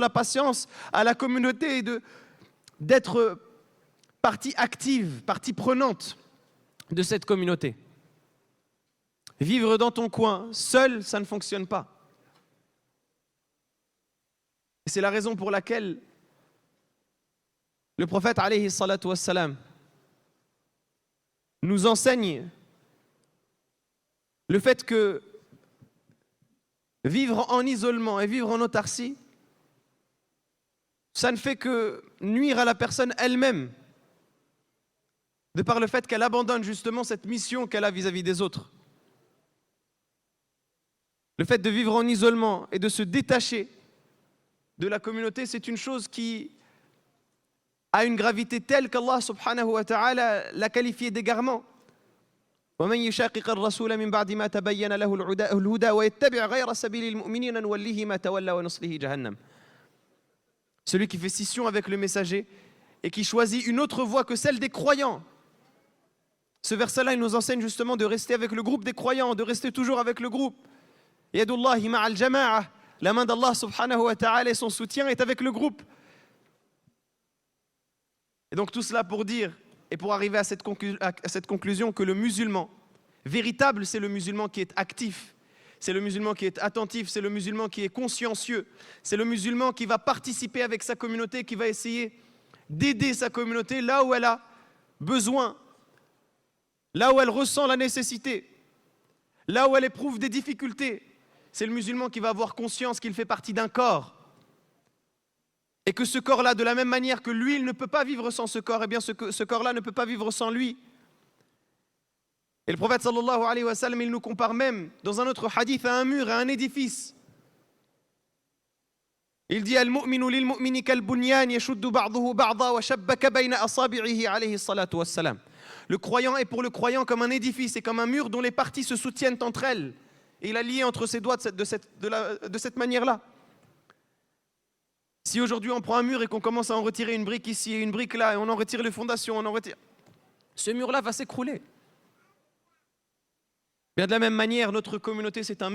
la patience à la communauté et d'être partie active, partie prenante de cette communauté. Vivre dans ton coin, seul, ça ne fonctionne pas. Et c'est la raison pour laquelle le prophète alayhi salatu wassalam nous enseigne le fait que vivre en isolement et vivre en autarcie, ça ne fait que nuire à la personne elle-même, de par le fait qu'elle abandonne justement cette mission qu'elle a vis-à-vis des autres. Le fait de vivre en isolement et de se détacher de la communauté, c'est une chose qui a une gravité telle qu'Allah subhanahu wa ta'ala l'a qualifié d'égarement. ومن يشاقق الرسول من بعد ما تبين له الهدى ويتبع غير سبيل المؤمنين نوليه ما تولى ونصله جهنم. Celui qui fait scission avec le messager et qui choisit une autre voie que celle des croyants. Ce verset-là, il nous enseigne justement de rester avec le groupe des croyants, de rester toujours avec le groupe. Yadullahi ma'al jama'a, la main d'Allah subhanahu wa ta'ala et son soutien est avec le groupe. Et donc tout cela pour dire et pour arriver à cette conclusion que le musulman véritable, c'est le musulman qui est actif, c'est le musulman qui est attentif, c'est le musulman qui est consciencieux, c'est le musulman qui va participer avec sa communauté, qui va essayer d'aider sa communauté là où elle a besoin, là où elle ressent la nécessité, là où elle éprouve des difficultés. C'est le musulman qui va avoir conscience qu'il fait partie d'un corps. Et que ce corps-là, de la même manière que lui, il ne peut pas vivre sans ce corps, eh bien ce corps-là ne peut pas vivre sans lui. Et le prophète sallallahu alayhi wa sallam, il nous compare même dans un autre hadith à un mur, à un édifice. Il dit Al-mu'minu lil-mu'mini kal-bunyan yashuddu ba'duhu ba'da wa shabbaka bayna asabi'ihi alayhi salatu wassalam. Le croyant est pour le croyant comme un édifice et comme un mur dont les parties se soutiennent entre elles. Et il a lié entre ses doigts de cette manière-là. Si aujourd'hui on prend un mur et qu'on commence à en retirer une brique ici et une brique là, et on en retire les fondations, ce mur-là va s'écrouler. Bien de la même manière, notre communauté, c'est un